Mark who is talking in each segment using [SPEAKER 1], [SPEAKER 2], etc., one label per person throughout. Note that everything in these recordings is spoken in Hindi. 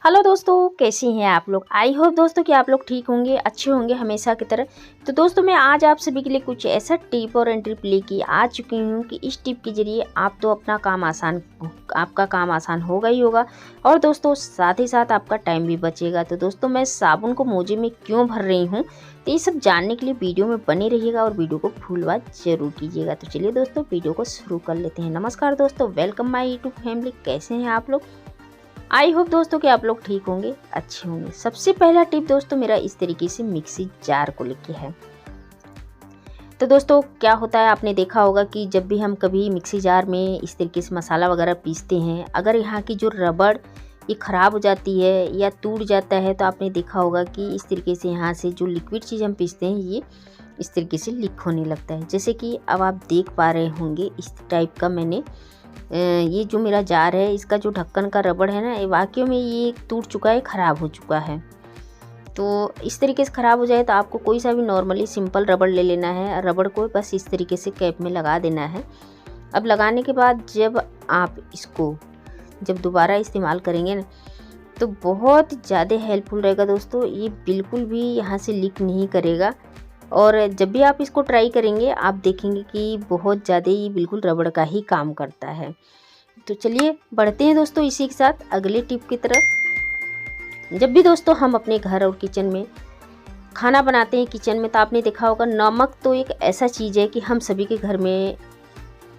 [SPEAKER 1] हेलो दोस्तों, कैसी हैं आप लोग। आई होप दोस्तों कि आप लोग ठीक होंगे, अच्छे होंगे हमेशा की तरह। तो दोस्तों मैं आज आप सभी के लिए कुछ ऐसा टिप और ट्रिप लेके आ चुकी हूँ कि इस टिप के जरिए आपका काम आसान होगा ही होगा। और दोस्तों साथ ही साथ आपका टाइम भी बचेगा। तो दोस्तों मैं साबुन को मोजे में क्यों भर रही हूँ, तो ये सब जानने के लिए वीडियो में बने रहिएगा और वीडियो को फुलवा जरूर कीजिएगा। तो चलिए दोस्तों वीडियो को शुरू कर लेते हैं। नमस्कार दोस्तों, वेलकम माई यूट्यूब फैमिली। कैसे हैं आप लोग। आई होप दोस्तों कि आप लोग ठीक होंगे, अच्छे होंगे। सबसे पहला टिप दोस्तों मेरा इस तरीके से मिक्सी जार को लेके है। तो दोस्तों क्या होता है, आपने देखा होगा कि जब भी हम कभी मिक्सी जार में इस तरीके से मसाला वगैरह पीसते हैं, अगर यहाँ की जो रबड़ ये ख़राब हो जाती है या टूट जाता है, तो आपने देखा होगा कि इस तरीके से यहाँ से जो लिक्विड चीज़ हम पीसते हैं ये इस तरीके से लीक होने लगता है। जैसे कि अब आप देख पा रहे होंगे इस टाइप का मैंने ये जो मेरा जार है, इसका जो ढक्कन का रबड़ है ना, वाकई में ये टूट चुका है, ख़राब हो चुका है। तो इस तरीके से ख़राब हो जाए तो आपको कोई सा भी नॉर्मली सिंपल रबड़ ले लेना है। रबड़ को बस इस तरीके से कैप में लगा देना है। अब लगाने के बाद जब आप इसको दोबारा इस्तेमाल करेंगे ना, तो बहुत ज़्यादा हेल्पफुल रहेगा दोस्तों। ये बिल्कुल भी यहाँ से लीक नहीं करेगा। और जब भी आप इसको ट्राई करेंगे आप देखेंगे कि बहुत ज़्यादा ही बिल्कुल रबड़ का ही काम करता है। तो चलिए बढ़ते हैं दोस्तों इसी के साथ अगले टिप की तरफ। जब भी दोस्तों हम अपने घर और किचन में खाना बनाते हैं, किचन में, तो आपने देखा होगा नमक तो एक ऐसा चीज़ है कि हम सभी के घर में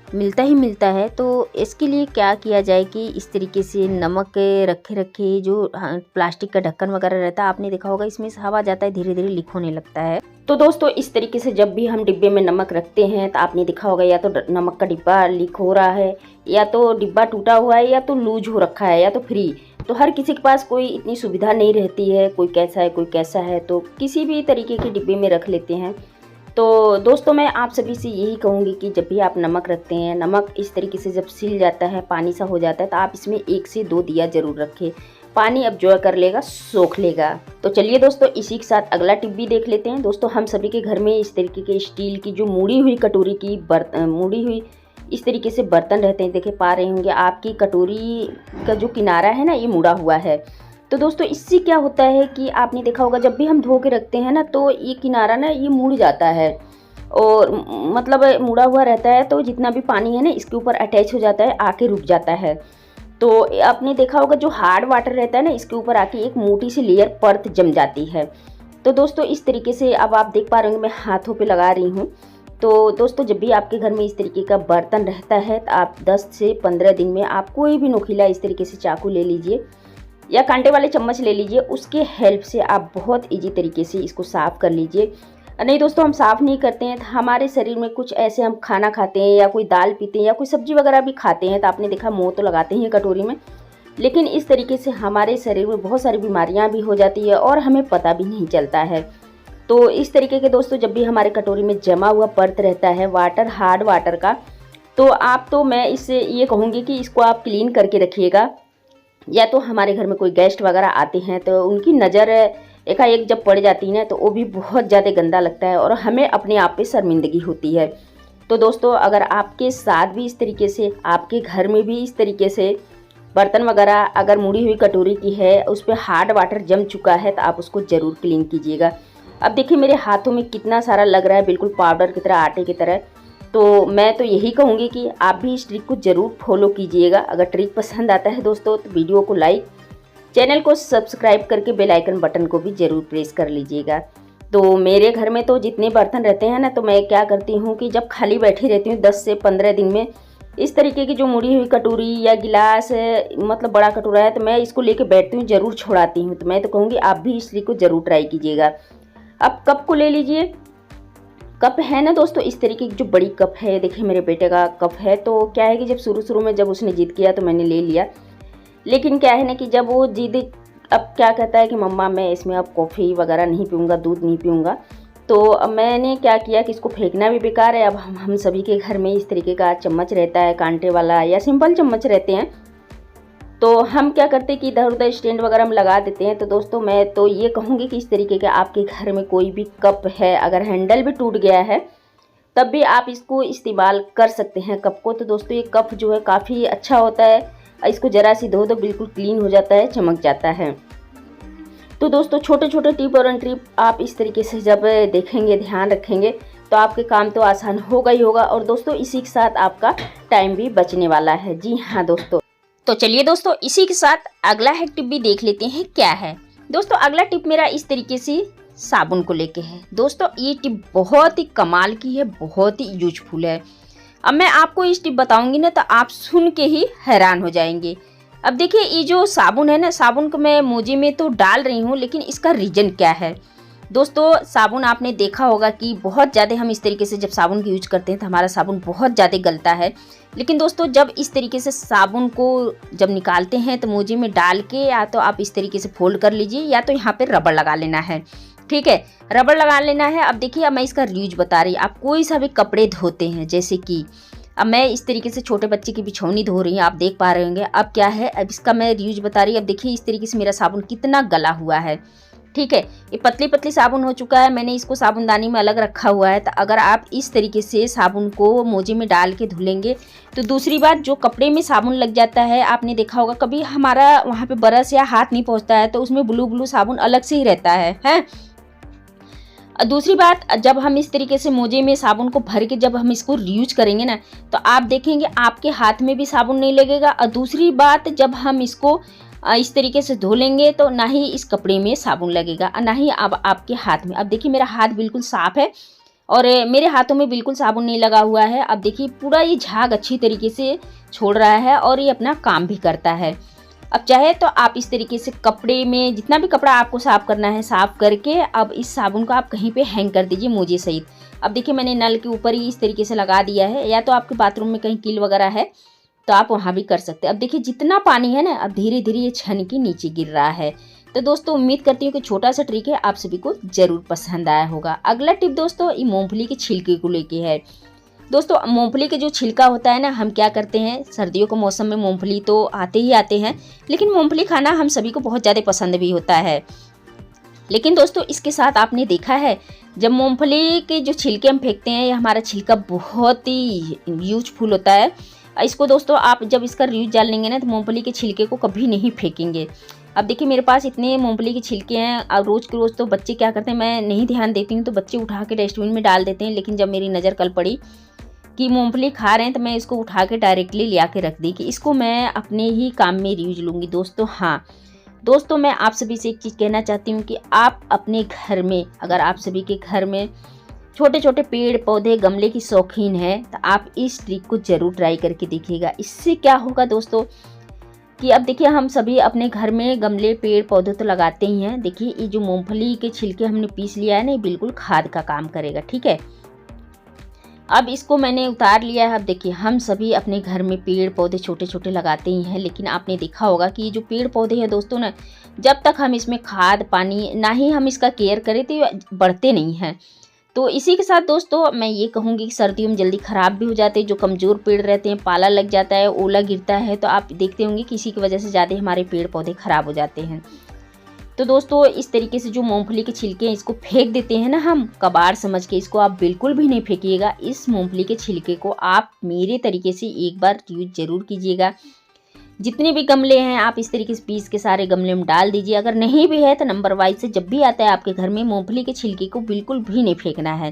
[SPEAKER 1] मिलता ही मिलता है। तो इसके लिए क्या किया जाए कि इस तरीके से नमक रखे जो प्लास्टिक का ढक्कन वगैरह रहता है, आपने देखा होगा इसमें से हवा जाता है, धीरे धीरे लीक होने लगता है। तो दोस्तों इस तरीके से जब भी हम डिब्बे में नमक रखते हैं, तो आपने देखा होगा या तो नमक का डिब्बा लीक हो रहा है, या तो डिब्बा टूटा हुआ है, या तो लूज हो रखा है, या तो फ्री। तो हर किसी के पास कोई इतनी सुविधा नहीं रहती है, कोई कैसा है कोई कैसा है, तो किसी भी तरीके के डिब्बे में रख लेते हैं। तो दोस्तों मैं आप सभी से यही कहूँगी कि जब भी आप नमक रखते हैं, नमक इस तरीके से जब सिल जाता है, पानी सा हो जाता है, तो आप इसमें 1 से 2 दिया ज़रूर रखें। पानी अब्जॉर्ब कर लेगा, सोख लेगा। तो चलिए दोस्तों इसी के साथ अगला टिप भी देख लेते हैं। दोस्तों हम सभी के घर में इस तरीके के स्टील की जो मुड़ी हुई कटोरी की मुड़ी हुई इस तरीके से बर्तन रहते हैं। देखे पा रहे होंगे आपकी कटोरी का जो किनारा है ना, ये मुड़ा हुआ है। तो दोस्तों इससे क्या होता है कि आपने देखा होगा जब भी हम धो के रखते हैं ना, तो ये किनारा ना ये मुड़ जाता है, और मतलब मुड़ा हुआ रहता है। तो जितना भी पानी है ना इसके ऊपर अटैच हो जाता है, आके रुक जाता है। तो आपने देखा होगा जो हार्ड वाटर रहता है ना, इसके ऊपर आके एक मोटी सी लेयर परत जम जाती है। तो दोस्तों इस तरीके से अब आप देख पा रहे होंगे मैं हाथों पे लगा रही हूँ। तो दोस्तों जब भी आपके घर में इस तरीके का बर्तन रहता है, तो आप 10 से 15 दिन में आप कोई भी नुकीला इस तरीके से चाकू ले लीजिए या कांटे वाले चम्मच ले लीजिए, उसके हेल्प से आप बहुत ईजी तरीके से इसको साफ़ कर लीजिए। नहीं दोस्तों हम साफ़ नहीं करते हैं, तो हमारे शरीर में कुछ ऐसे हम खाना खाते हैं या कोई दाल पीते हैं या कोई सब्जी वगैरह भी खाते हैं, तो आपने देखा मुँह तो लगाते हैं कटोरी में, लेकिन इस तरीके से हमारे शरीर में बहुत सारी बीमारियां भी हो जाती है और हमें पता भी नहीं चलता है। तो इस तरीके के दोस्तों जब भी हमारे कटोरी में जमा हुआ परत रहता है वाटर, हार्ड वाटर का, तो मैं इससे ये कहूँगी कि इसको आप क्लीन करके रखिएगा। या तो हमारे घर में कोई गेस्ट वगैरह आते हैं तो उनकी नज़र एकाएक जब पड़ जाती है ना, तो वो भी बहुत ज़्यादा गंदा लगता है और हमें अपने आप पे शर्मिंदगी होती है। तो दोस्तों अगर आपके साथ भी इस तरीके से, आपके घर में भी इस तरीके से बर्तन वगैरह अगर मुड़ी हुई कटोरी की है, उस पर हार्ड वाटर जम चुका है, तो आप उसको ज़रूर क्लीन कीजिएगा। अब देखिए मेरे हाथों में कितना सारा लग रहा है, बिल्कुल पाउडर की तरह, आटे की तरह। तो मैं तो यही कहूँगी कि आप भी इस ट्रिक को ज़रूर फॉलो कीजिएगा। अगर ट्रिक पसंद आता है दोस्तों तो वीडियो को लाइक, चैनल को सब्सक्राइब करके बेल आइकन बटन को भी ज़रूर प्रेस कर लीजिएगा। तो मेरे घर में तो जितने बर्तन रहते हैं ना, तो मैं क्या करती हूँ कि जब खाली बैठी रहती हूँ 10 से 15 दिन में, इस तरीके की जो मुड़ी हुई कटोरी या गिलास मतलब बड़ा कटोरा है, तो मैं इसको लेके बैठती हूँ, ज़रूर छुड़ाती हूँ। तो मैं तो कहूँगी आप भी इस ट्रिक को ज़रूर ट्राई कीजिएगा। अब कप को ले लीजिए। कप है ना दोस्तों, इस तरीके की जो बड़ी कप है, देखिए मेरे बेटे का कप है। तो क्या है कि जब शुरू में जब उसने जिद किया तो मैंने ले लिया, लेकिन क्या है ना कि जब वो जिद अब क्या कहता है कि मम्मा मैं इसमें अब कॉफ़ी वगैरह नहीं पीऊँगा, दूध नहीं पीऊँगा, तो अब मैंने क्या किया कि इसको फेंकना भी बेकार है। अब हम सभी के घर में इस तरीके का चम्मच रहता है, कांटे वाला या सिंपल चम्मच रहते हैं, तो हम क्या करते हैं कि इधर उधर स्टैंड वगैरह में लगा देते हैं। तो दोस्तों मैं तो ये कहूँगी कि इस तरीके का आपके घर में कोई भी कप है, अगर हैंडल भी टूट गया है तब भी आप इसको इस्तेमाल कर सकते हैं कप को। तो दोस्तों ये कप जो है काफ़ी अच्छा होता है, इसको ज़रा सी धो दो, बिल्कुल क्लीन हो जाता है, चमक जाता है। तो दोस्तों छोटे छोटे टिप और ट्रिप आप इस तरीके से जब देखेंगे, ध्यान रखेंगे, तो आपके काम तो आसान होगा ही होगा। और दोस्तों इसी के साथ आपका टाइम भी बचने वाला है। जी हाँ दोस्तों, तो चलिए दोस्तों इसी के साथ अगला है टिप भी देख लेते हैं क्या है। दोस्तों अगला टिप मेरा इस तरीके से साबुन को लेके है। दोस्तों ये टिप बहुत ही कमाल की है, बहुत ही यूजफुल है। अब मैं आपको इस टिप बताऊंगी ना तो आप सुन के ही हैरान हो जाएंगे। अब देखिए ये जो साबुन है ना, साबुन को मैं मोजे में तो डाल रही हूँ, लेकिन इसका रीजन क्या है। दोस्तों साबुन आपने देखा होगा कि बहुत ज़्यादा हम इस तरीके से जब साबुन की यूज करते हैं तो हमारा साबुन बहुत ज़्यादा गलता है। लेकिन दोस्तों जब इस तरीके से साबुन को जब निकालते हैं तो मोजे में डाल के या तो आप इस तरीके से फोल्ड कर लीजिए, या तो यहाँ पे रबड़ लगा लेना है। ठीक है, रबड़ लगा लेना है। अब देखिए अब मैं इसका यूज बता रही हूँ। आप कोई सा भी कपड़े धोते हैं, जैसे कि अब मैं इस तरीके से छोटे बच्चे की बिछौनी धो रही हूँ, आप देख पा रहे होंगे। अब क्या है, अब इसका मैं यूज बता रही हूँ। अब देखिए इस तरीके से मेरा साबुन कितना गला हुआ है। ठीक है, ये पतली पतली साबुन हो चुका है। मैंने इसको साबुनदानी में अलग रखा हुआ है। तो अगर आप इस तरीके से साबुन को मोजे में डाल के धुलेंगे तो दूसरी बात, जो कपड़े में साबुन लग जाता है, आपने देखा होगा कभी हमारा वहाँ पे ब्रश या हाथ नहीं पहुँचता है तो उसमें ब्लू ब्लू साबुन अलग से ही रहता है। दूसरी बात, जब हम इस तरीके से मोजे में साबुन को भर के जब हम इसको रीयूज करेंगे ना, तो आप देखेंगे आपके हाथ में भी साबुन नहीं लगेगा। और दूसरी बात, जब हम इसको इस तरीके से धो लेंगे तो ना ही इस कपड़े में साबुन लगेगा और ना ही अब आपके हाथ में। अब देखिए मेरा हाथ बिल्कुल साफ है और मेरे हाथों में बिल्कुल साबुन नहीं लगा हुआ है। अब देखिए पूरा ये झाग अच्छी तरीके से छोड़ रहा है और ये अपना काम भी करता है। अब चाहे तो आप इस तरीके से कपड़े में जितना भी कपड़ा आपको साफ करना है, साफ करके अब इस साबुन को आप कहीं पे हैंग कर दीजिए मोजे सहित। अब देखिए मैंने नल के ऊपर ही इस तरीके से लगा दिया है, या तो आपके बाथरूम में कहीं कील वगैरह है तो आप वहाँ भी कर सकते हैं। अब देखिए जितना पानी है ना, अब धीरे धीरे ये छन के नीचे गिर रहा है। तो दोस्तों उम्मीद करती हूँ कि छोटा सा ट्रिक है, आप सभी को जरूर पसंद आया होगा। अगला टिप दोस्तों ये मूंगफली के छिलके को लेके है। दोस्तों मूंगफली के जो छिलका होता है ना, हम क्या करते हैं, सर्दियों के मौसम में मूंगफली तो आते ही आते हैं, लेकिन मूंगफली खाना हम सभी को बहुत ज़्यादा पसंद भी होता है। लेकिन दोस्तों इसके साथ आपने देखा है, जब मूंगफली के जो छिलके हम फेंकते हैं, ये हमारा छिलका बहुत ही यूजफुल होता है। इसको दोस्तों आप जब इसका यूज डाल लेंगे ना, तो मूंगफली के छिलके को कभी नहीं फेंकेंगे। अब देखिए मेरे पास इतने मूंगफली के छिलके हैं और रोज़ के रोज़ तो बच्चे क्या करते हैं, मैं नहीं ध्यान देती हूँ तो बच्चे उठा के डस्टबिन में डाल देते हैं। लेकिन जब मेरी नज़र कल पड़ी कि मूंगफली खा रहे हैं तो मैं इसको उठा के डायरेक्टली ले आके रख दी कि इसको मैं अपने ही काम में यूज लूँगी। दोस्तों हाँ दोस्तों, मैं आप सभी से एक चीज़ कहना चाहती हूँ कि आप अपने घर में, अगर आप सभी के घर में छोटे छोटे पेड़ पौधे गमले की शौकीन है तो आप इस ट्रिक को ज़रूर ट्राई करके देखिएगा। इससे क्या होगा दोस्तों कि अब देखिए हम सभी अपने घर में गमले पेड़ पौधे तो लगाते ही हैं। देखिए ये जो मूंगफली के छिलके हमने पीस लिया है ना, ये बिल्कुल खाद का काम करेगा। ठीक है, अब इसको मैंने उतार लिया है। अब देखिए हम सभी अपने घर में पेड़ पौधे छोटे छोटे लगाते ही हैं, लेकिन आपने देखा होगा कि ये जो पेड़ पौधे हैं दोस्तों ना, जब तक हम इसमें खाद पानी ना ही हम इसका केयर करें तो ये बढ़ते नहीं हैं। तो इसी के साथ दोस्तों मैं ये कहूँगी कि सर्दियों में जल्दी ख़राब भी हो जाते हैं। जो कमज़ोर पेड़ रहते हैं, पाला लग जाता है, ओला गिरता है, तो आप देखते होंगे कि इसी की वजह से ज़्यादा हमारे पेड़ पौधे ख़राब हो जाते हैं। तो दोस्तों इस तरीके से जो मूंगफली के छिलके हैं इसको फेंक देते हैं ना हम कबाड़ समझ के, इसको आप बिल्कुल भी नहीं फेंकिएगा। इस मूंगफली के छिलके को आप मेरे तरीके से एक बार यूज ज़रूर कीजिएगा। जितने भी गमले हैं आप इस तरीके से पीस के सारे गमले में डाल दीजिए। अगर नहीं भी है तो नंबर वाइज से जब भी आता है आपके घर में, मूंगफली के छिलके को बिल्कुल भी नहीं फेंकना है।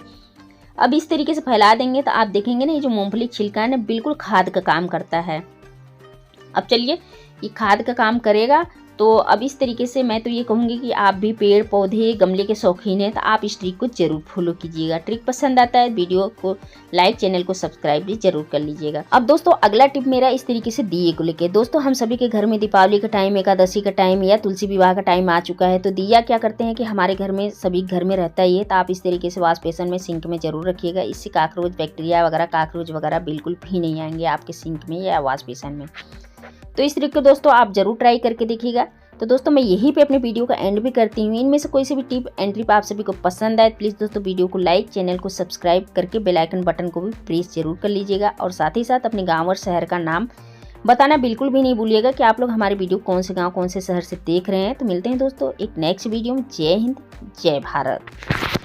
[SPEAKER 1] अब इस तरीके से फैला देंगे तो आप देखेंगे ना, ये जो मूंगफली छिलका है ना, बिल्कुल खाद का काम करता है। अब चलिए ये खाद का काम करेगा, तो अब इस तरीके से मैं तो ये कहूँगी कि आप भी पेड़ पौधे गमले के शौकीन हैं तो आप इस ट्रिक को ज़रूर फॉलो कीजिएगा। ट्रिक पसंद आता है वीडियो को लाइक, चैनल को सब्सक्राइब भी जरूर कर लीजिएगा। अब दोस्तों अगला टिप मेरा इस तरीके से दिए को लेके। दोस्तों हम सभी के घर में दीपावली का टाइम, एकादशी का टाइम या तुलसी विवाह का टाइम आ चुका है, तो दिया क्या करते हैं कि हमारे घर में सभी घर में रहता ही है, तो आप इस तरीके से वॉश बेसन में सिंक में ज़रूर रखिएगा। इससे कॉकरोच बैक्टीरिया वगैरह कॉकरोच वगैरह बिल्कुल भी नहीं आएंगे आपके सिंक में या वॉश बेसन में। तो इस ट्रिक को दोस्तों आप ज़रूर ट्राई करके देखिएगा। तो दोस्तों मैं यहीं पे अपने वीडियो का एंड भी करती हूँ। इनमें से कोई सी भी टिप एंड ट्रिप आप सभी को पसंद आए, प्लीज़ दोस्तों वीडियो को लाइक, चैनल को सब्सक्राइब करके बेल आइकन बटन को भी प्रेस जरूर कर लीजिएगा। और साथ ही साथ अपने गांव और शहर का नाम बताना बिल्कुल भी नहीं भूलिएगा कि आप लोग हमारे वीडियो कौन से गाँव कौन से शहर से देख रहे हैं। तो मिलते हैं दोस्तों एक नेक्स्ट वीडियो में। जय हिंद, जय भारत।